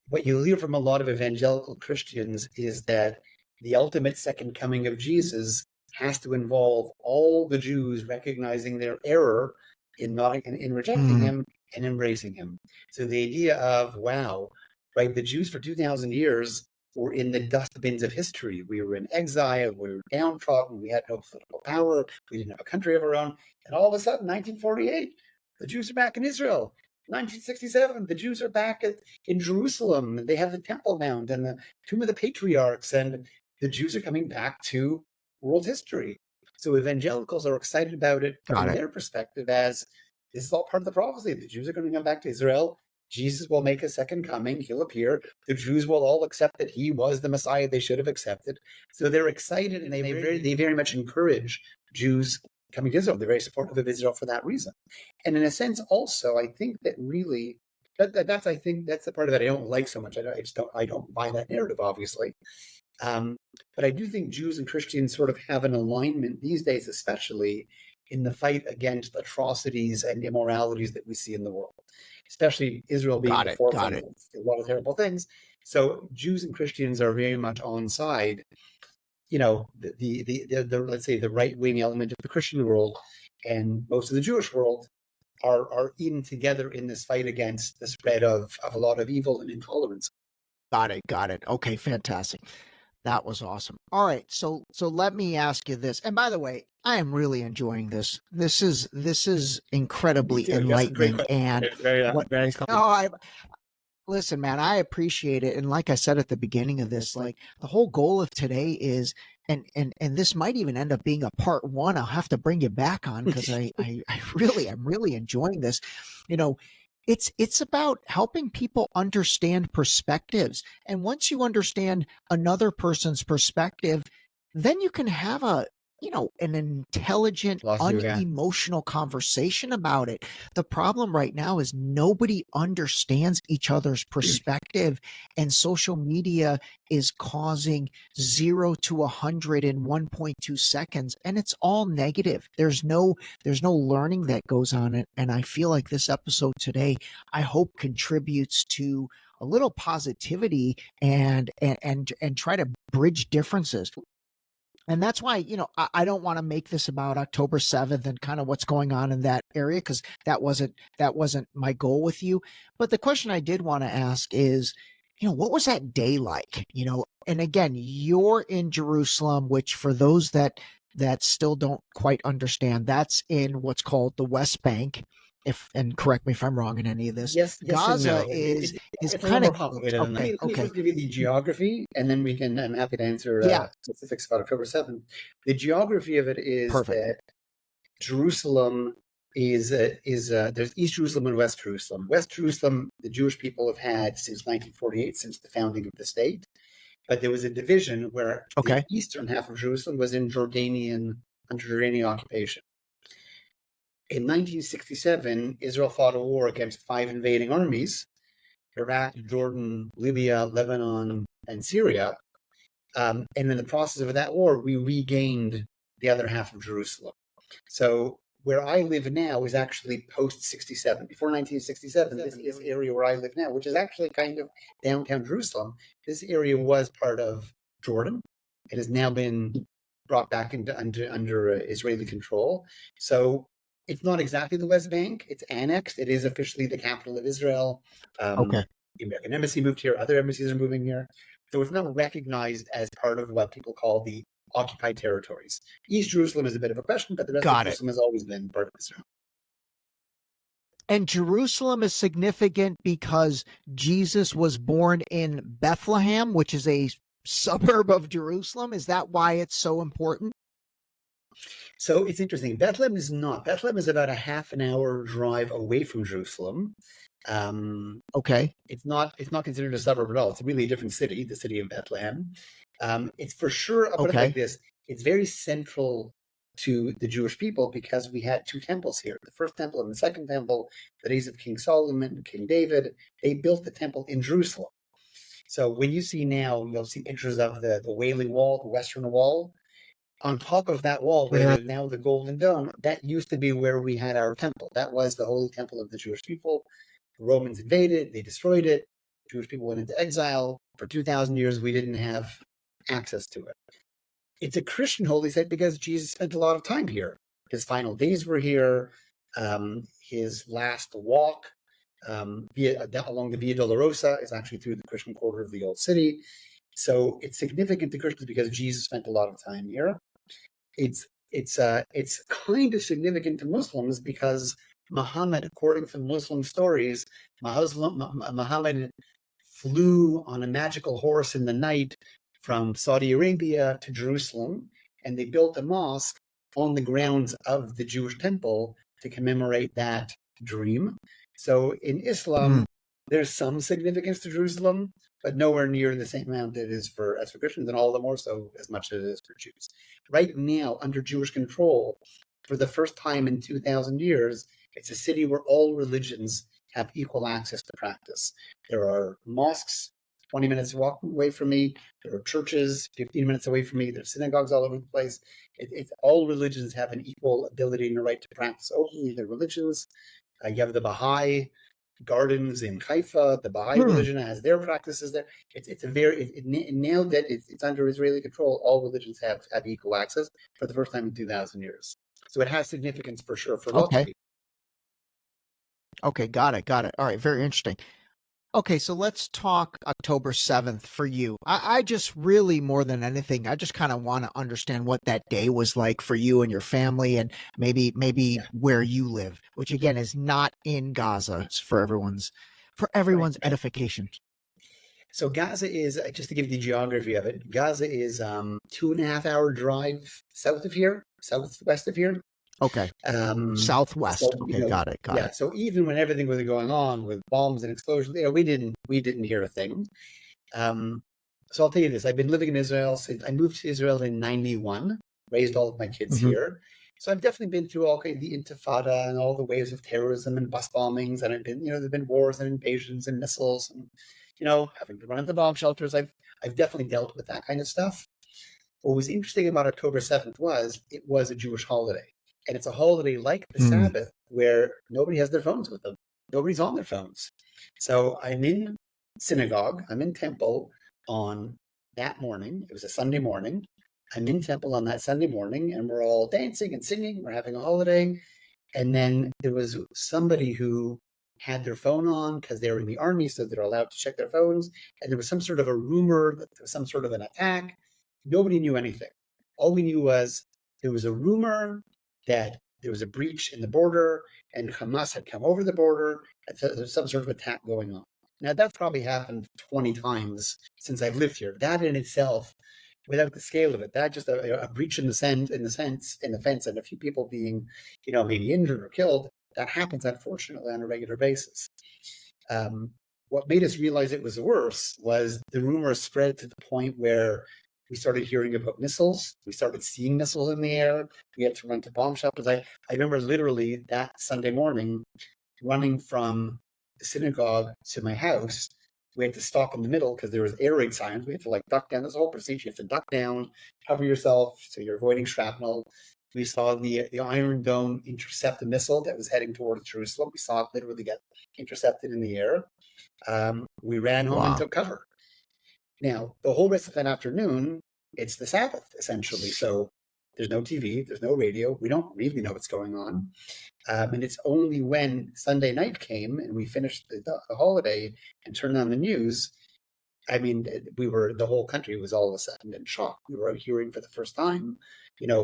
What you hear from a lot of evangelical Christians is that the ultimate second coming of Jesus has to involve all the Jews recognizing their error in rejecting him and embracing him. So the idea of, wow, right, the Jews for 2,000 years were in the dustbins of history. We were in exile, we were downtrodden, we had no political power, we didn't have a country of our own. And all of a sudden, 1948, the Jews are back in Israel. 1967, the Jews are back in Jerusalem. They have the Temple Mount and the Tomb of the Patriarchs, and the Jews are coming back to world history. So evangelicals are excited about it from their perspective as this is all part of the prophecy. The Jews are going to come back to Israel. Jesus will make a second coming. He'll appear. The Jews will all accept that he was the Messiah they should have accepted. So they're excited, and they very much encourage Jews coming to Israel. They're very supportive of Israel for that reason. And in a sense, also, I think that really that's the part of it I don't like so much. I don't buy that narrative, obviously. But I do think Jews and Christians sort of have an alignment these days, especially in the fight against atrocities and immoralities that we see in the world, especially Israel being Got the it. forefront Got of a lot of terrible things. So Jews and Christians are very much on side, the let's say the right-wing element of the Christian world and most of the Jewish world are in together in this fight against the spread of a lot of evil and intolerance. Got it. Got it. Okay, fantastic. That was awesome. All right, so let me ask you this. And by the way, I am really enjoying this. This is incredibly Too, yes, great enlightening. question. And what? Very nice comment. Oh, listen, man. I appreciate it. And like I said at the beginning of this, like the whole goal of today is, and this might even end up being a part one. I'll have to bring you back on because I'm really enjoying this. You know, it's about helping people understand perspectives. And once you understand another person's perspective, then you can have an intelligent, Lost you again. unemotional conversation about it. The problem right now is nobody understands each other's perspective, and social media is causing 0 to 100 in 1.2 seconds, and it's all negative. There's no learning that goes on it, and I feel like this episode today, I hope, contributes to a little positivity and try to bridge differences. And that's why, I don't want to make this about October 7th and kind of what's going on in that area, because that wasn't my goal with you. But the question I did want to ask is, what was that day like? And again, you're in Jerusalem, which for those that still don't quite understand, that's in what's called the West Bank. And correct me if I'm wrong in any of this. Yes, Gaza no. is It's kind more of complicated than that. okay. Let me Okay. just give you the geography, and then I'm happy to answer Yeah. specifics about October 7th. The geography of it is Perfect. that Jerusalem is there's East Jerusalem and West Jerusalem. West Jerusalem, the Jewish people have had since 1948, since the founding of the state. But there was a division where Okay. the eastern half of Jerusalem was under Jordanian occupation. In 1967, Israel fought a war against 5 invading armies: Iraq, Jordan, Libya, Lebanon, and Syria. And in the process of that war, we regained the other half of Jerusalem. So where I live now is actually post-67. Before 1967, this area where I live now, which is actually kind of downtown Jerusalem, this area was part of Jordan. It has now been brought back under Israeli control. So it's not exactly the West Bank. It's annexed. It is officially the capital of Israel. Okay. The American embassy moved here. Other embassies are moving here. So it's not recognized as part of what people call the occupied territories. East Jerusalem is a bit of a question, but the rest of Jerusalem has always been part of Israel. And Jerusalem is significant because Jesus was born in Bethlehem, which is a suburb of Jerusalem. Is that why it's so important? So it's interesting. Bethlehem is not. Bethlehem is about a half an hour drive away from Jerusalem. Okay. It's not considered a suburb at all. It's a really different city, the city of Bethlehem. It's for sure, I'll put it like this, it's very central to the Jewish people because we had 2 temples here. The first temple and the second temple, the days of King Solomon, King David, they built the temple in Jerusalem. So when you see now, you'll see pictures of the Wailing Wall, the Western Wall. On top of that wall, where there's now the Golden Dome, that used to be where we had our temple. That was the holy temple of the Jewish people. The Romans invaded, they destroyed it. Jewish people went into exile. For 2,000 years, we didn't have access to it. It's a Christian holy site because Jesus spent a lot of time here. His final days were here. His last walk along the Via Dolorosa is actually through the Christian quarter of the Old City. So it's significant to Christians because Jesus spent a lot of time here. It's kind of significant to Muslims because Muhammad, according to Muslim stories, Muhammad flew on a magical horse in the night from Saudi Arabia to Jerusalem, and they built a mosque on the grounds of the Jewish temple to commemorate that dream. So in Islam, there's some significance to Jerusalem, but nowhere near the same amount it is as for Christians, and all the more so as much as it is for Jews. Right now, under Jewish control, for the first time in 2,000 years, it's a city where all religions have equal access to practice. There are mosques 20 minutes walk away from me. There are churches 15 minutes away from me. There's synagogues all over the place. It's all religions have an equal ability and a right to practice openly their religions. You have the Baha'i gardens in Haifa. The Baha'i religion has their practices there. It's a very it nailed it. It's under Israeli control. All religions have equal access for the first time in 2,000 years. So it has significance for sure for lots of people. Okay, got it. All right, very interesting. Okay, so let's talk October 7th for you. I just really, more than anything, I just kind of want to understand what that day was like for you and your family, and maybe where you live, which again is not in Gaza. It's for everyone's edification. So Gaza is, just to give you the geography of it, Gaza is 2.5 hour drive southwest of here. Okay. Southwest. So, okay, got it. So even when everything was going on with bombs and explosions, we didn't hear a thing. So I'll tell you this: I've been living in Israel since I moved to Israel in '91. Raised all of my kids here, so I've definitely been through all the Intifada and all the waves of terrorism and bus bombings, and I've been, there've been wars and invasions and missiles, and having to run into bomb shelters. I've definitely dealt with that kind of stuff. What was interesting about October 7th was it was a Jewish holiday. And it's a holiday like the Sabbath where nobody has their phones with them. Nobody's on their phones. So I'm in synagogue. I'm in temple on that morning. It was a Sunday morning. I'm in temple on that Sunday morning, and we're all dancing and singing. We're having a holiday. And then there was somebody who had their phone on because they were in the army, so they're allowed to check their phones. And there was some sort of a rumor that there was some sort of an attack. Nobody knew anything. All we knew was there was a rumor that there was a breach in the border and Hamas had come over the border and there's some sort of attack going on. Now, that's probably happened 20 times since I've lived here. That in itself, without the scale of it, that just a breach in the fence and a few people being, maybe injured or killed, that happens, unfortunately, on a regular basis. What made us realize it was worse was the rumor spread to the point where we started hearing about missiles. We started seeing missiles in the air. We had to run to bomb shelters. I remember literally that Sunday morning running from the synagogue to my house. We had to stop in the middle because there was air raid signs. We had to duck down. This whole procedure. You have to duck down, cover yourself so you're avoiding shrapnel. We saw the Iron Dome intercept a missile that was heading towards Jerusalem. We saw it literally get intercepted in the air. We ran home and took cover. Now, the whole rest of that afternoon, it's the Sabbath, essentially. So there's no TV, there's no radio. We don't really know what's going on. And it's only when Sunday night came and we finished the holiday and turned on the news, the whole country was all of a sudden in shock. We were hearing for the first time,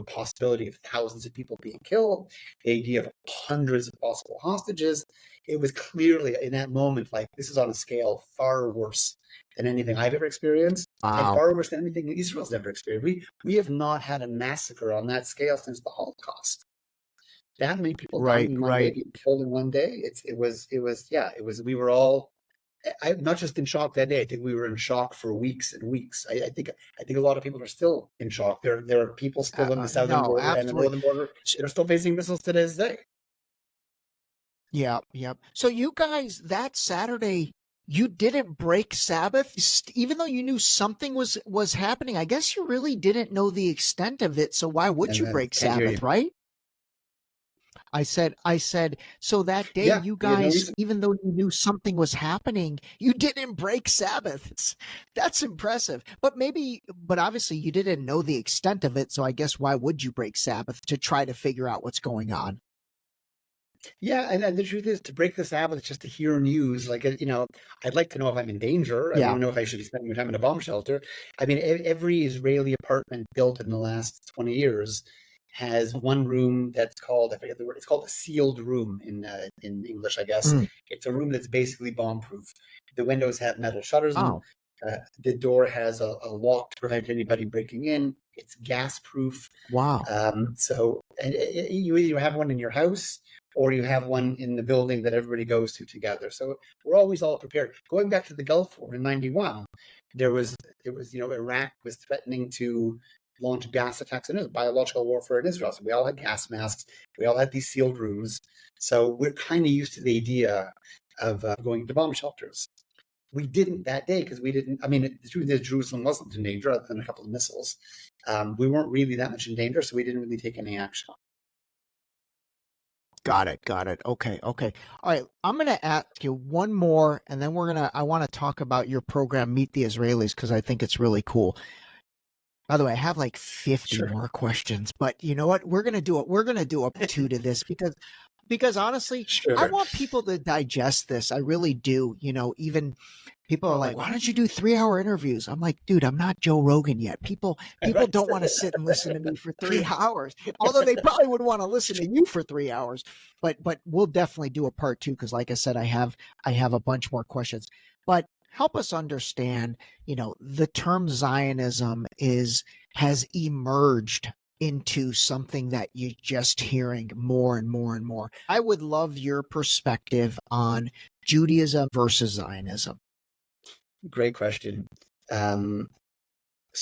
possibility of thousands of people being killed, the idea of hundreds of possible hostages. It was clearly in that moment, this is on a scale far worse than anything I've ever experienced, and far worse than anything Israel's ever experienced. We have not had a massacre on that scale since the Holocaust. That many people died in one day, killed in one day. We were all, I'm not just in shock that day. I think we were in shock for weeks and weeks. I think a lot of people are still in shock. There are people still in the southern border and the northern border that are still facing missiles to this day. Yeah. So you guys, that Saturday, you didn't break Sabbath, even though you knew something was happening. I guess you really didn't know the extent of it. So why would you break Sabbath, right? I said, so that day you guys, even though you knew something was happening, you didn't break Sabbath. That's impressive. But obviously you didn't know the extent of it. So I guess why would you break Sabbath? To try to figure out what's going on. Yeah, and the truth is, to break the Sabbath just to hear news, I'd like to know if I'm in danger. I don't know if I should be spending my time in a bomb shelter. Every Israeli apartment built in the last 20 years has one room that's called, I forget the word, it's called a sealed room in English, I guess. It's a room that's basically bomb-proof. The windows have metal shutters. The door has a lock to prevent anybody breaking in. It's gas-proof. Wow. So you either have one in your house or you have one in the building that everybody goes to together. So we're always all prepared. Going back to the Gulf War in '91, there was Iraq was threatening to launch gas attacks in Israel, biological warfare in Israel. So we all had gas masks. We all had these sealed rooms. So we're kind of used to the idea of going to bomb shelters. We didn't that day because we didn't. I mean, the truth is, Jerusalem wasn't in danger other than a couple of missiles. We weren't really that much in danger, so we didn't really take any action. Got it. Got it. Okay. Okay. All right. I'm going to ask you one more, and then I want to talk about your program, Meet the Israelis, because I think it's really cool. By the way, I have like 50 more questions, but you know what? We're going to do it. We're going to do a part 2 to this because honestly, I want people to digest this. I really do. You know, even people are like, why don't you do 3-hour interviews? I'm like, dude, I'm not Joe Rogan yet. People don't want to sit and listen to me for 3 hours, although they probably would want to listen to you for 3 hours. But we'll definitely do a part 2 because, like I said, I have a bunch more questions. But help us understand, you know, the term Zionism has emerged into something that you're just hearing more and more and more. I would love your perspective on Judaism versus Zionism. Great question. So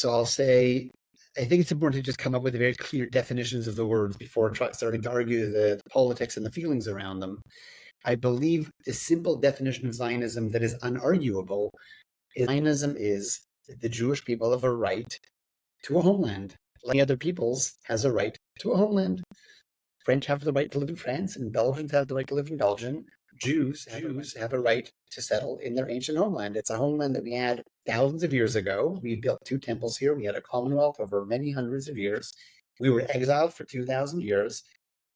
I'll say, I think it's important to just come up with very clear definitions of the words before starting to argue the politics and the feelings around them. I believe the simple definition of Zionism that is unarguable is Zionism is that the Jewish people have a right to a homeland. Like other peoples has a right to a homeland. French have the right to live in France, and Belgians have the right to live in Belgium. Jews have a right to settle in their ancient homeland. It's a homeland that we had thousands of years ago. We built 2 temples here. We had a commonwealth over many hundreds of years. We were exiled for 2,000 years.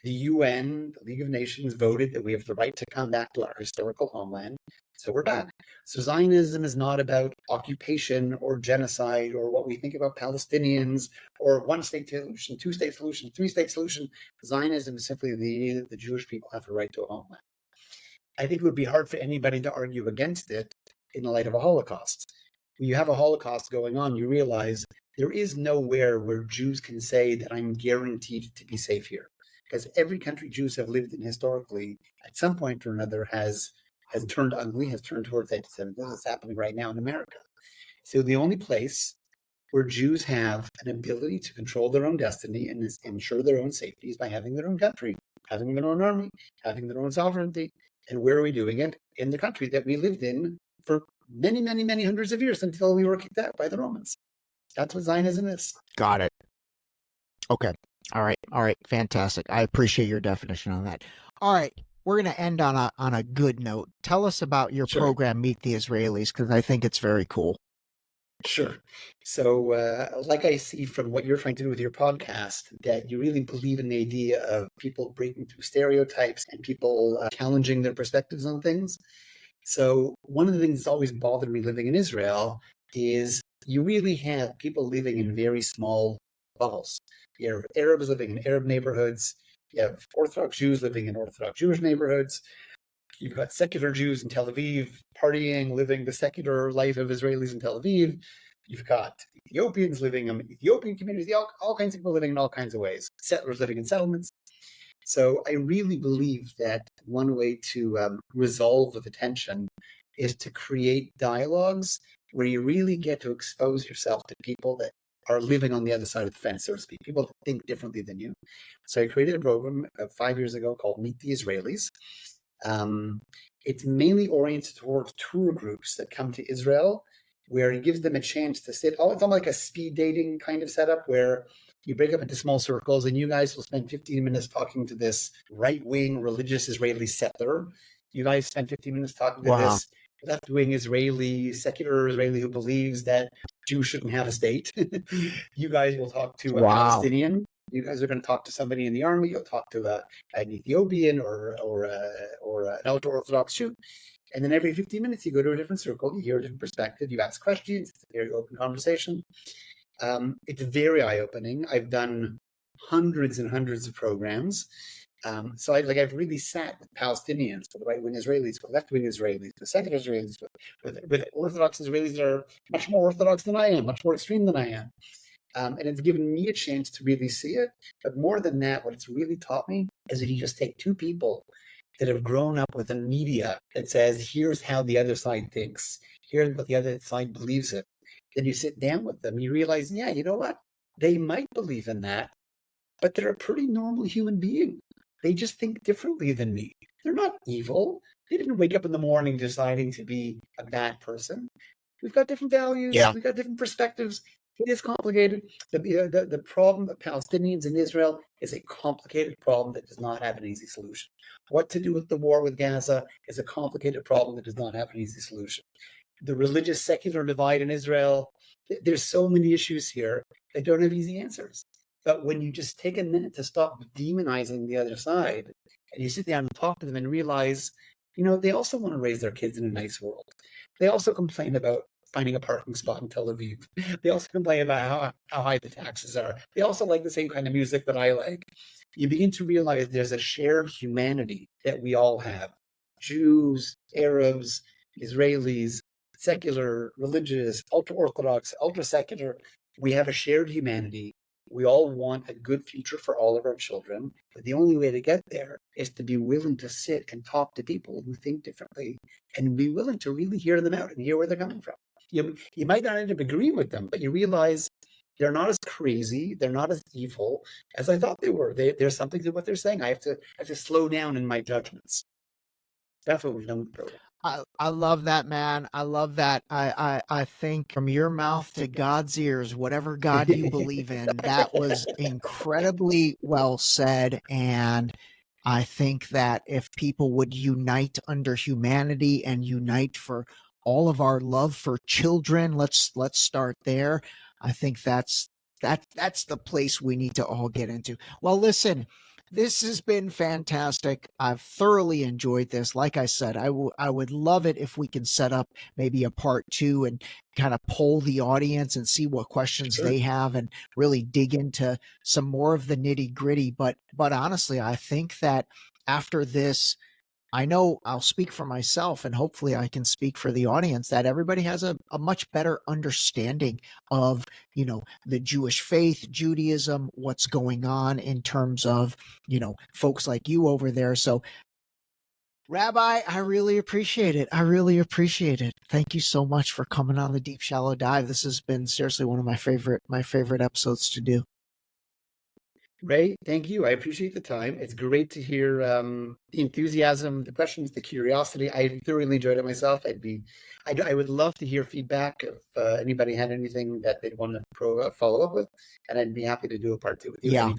The UN, the League of Nations, voted that we have the right to come back to our historical homeland. So we're back. So Zionism is not about occupation or genocide or what we think about Palestinians or one-state solution, 2-state solution, 3-state solution. Zionism is simply the Jewish people have a right to a homeland. I think it would be hard for anybody to argue against it in the light of a Holocaust. When you have a Holocaust going on, you realize there is nowhere where Jews can say that I'm guaranteed to be safe here. Because every country Jews have lived in historically, at some point or another, has turned ugly, has turned towards anti-Semitism. It's happening right now in America. So the only place where Jews have an ability to control their own destiny and ensure their own safety is by having their own country, having their own army, having their own sovereignty. And where are we doing it? In the country that we lived in for many, many, many hundreds of years until we were kicked out by the Romans. That's what Zionism is. Got it. Okay. All right. Fantastic. I appreciate your definition on that. All right. We're going to end on a good note. Tell us about your program, Meet the Israelis, because I think it's very cool. Sure. So, like I see from what you're trying to do with your podcast, that you really believe in the idea of people breaking through stereotypes and people challenging their perspectives on things. So one of the things that's always bothered me living in Israel is you really have people living in very small bubbles. You have Arabs living in Arab neighborhoods. You have Orthodox Jews living in Orthodox Jewish neighborhoods. You've got secular Jews in Tel Aviv partying, living the secular life of Israelis in Tel Aviv. You've got Ethiopians living in Ethiopian communities, all kinds of people living in all kinds of ways, settlers living in settlements. So I really believe that one way to resolve the tension is to create dialogues where you really get to expose yourself to people that are living on the other side of the fence, so to speak, people that think differently than you. So I created a program 5 years ago called Meet the Israelis. It's mainly oriented towards tour groups that come to Israel, where it gives them a chance to sit. It's almost like a speed dating kind of setup where you break up into small circles and you guys will spend 15 minutes talking to this right-wing religious Israeli settler. You guys spend 15 minutes talking to this left-wing Israeli, secular Israeli who believes that Jews shouldn't have a state. You guys will talk to a Palestinian. You guys are going to talk to somebody in the army. You'll talk to an Ethiopian or an ultra-Orthodox Jew. And then every 15 minutes, you go to a different circle. You hear a different perspective. You ask questions. It's a very open conversation. It's very eye-opening. I've done hundreds and hundreds of programs. So I've really sat with Palestinians, with the right-wing Israelis, with left-wing Israelis, with secular Israelis, with Orthodox Israelis that are much more Orthodox than I am, much more extreme than I am. And it's given me a chance to really see it. But more than that, what it's really taught me is that you just take two people that have grown up with a media that says, here's how the other side thinks, here's what the other side believes in. Then you sit down with them, you realize, yeah, you know what? They might believe in that, but they're a pretty normal human being. They just think differently than me. They're not evil. They didn't wake up in the morning deciding to be a bad person. We've got different values. Yeah. We've got different perspectives. It is complicated. The problem of Palestinians in Israel is a complicated problem that does not have an easy solution. What to do with the war with Gaza is a complicated problem that does not have an easy solution. The religious secular divide in Israel, there's so many issues here that don't have easy answers. But when you just take a minute to stop demonizing the other side and you sit down and talk to them and realize, they also want to raise their kids in a nice world. They also complain about finding a parking spot in Tel Aviv. They also complain about how high the taxes are. They also like the same kind of music that I like. You begin to realize there's a shared humanity that we all have. Jews, Arabs, Israelis, secular, religious, ultra-Orthodox, ultra-secular. We have a shared humanity. We all want a good future for all of our children. But the only way to get there is to be willing to sit and talk to people who think differently and be willing to really hear them out and hear where they're coming from. You might not end up agreeing with them, but you realize they're not as crazy, they're not as evil as I thought they were. There's something to what they're saying. I have to slow down in my judgments. That's what we've done with the program. I love that, man. I love that. I think from your mouth to God's ears, whatever God you believe in, that was incredibly well said. And I think that if people would unite under humanity and unite for all of our love for children, let's start there. I think that's the place we need to all get into. Well, listen, this has been fantastic. I've thoroughly enjoyed this. Like I said, I would love it if we can set up maybe a part 2 and kind of poll the audience and see what questions they have and really dig into some more of the nitty gritty. But honestly, I think that after this, I know I'll speak for myself and hopefully I can speak for the audience that everybody has a much better understanding of, the Jewish faith, Judaism, what's going on in terms of, folks like you over there. So Rabbi, I really appreciate it. I really appreciate it. Thank you so much for coming on the Deep Shallow Dive. This has been seriously one of my favorite episodes to do. Ray, thank you. I appreciate the time. It's great to hear the enthusiasm, the questions, the curiosity. I thoroughly enjoyed it myself. I would love to hear feedback if anybody had anything that they'd want to follow up with, and I'd be happy to do a part 2 with you anytime.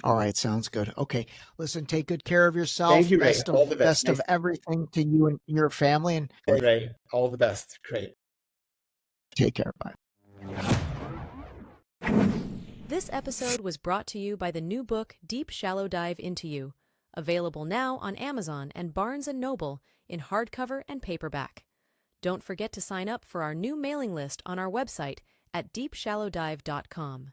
All right, sounds good. Okay, listen, take good care of yourself. Thank you, Ray. All the best of everything to you and your family. And Ray, all the best. Great. Take care. Bye. This episode was brought to you by the new book, Deep Shallow Dive Into You, available now on Amazon and Barnes & Noble in hardcover and paperback. Don't forget to sign up for our new mailing list on our website at deepshallowdive.com.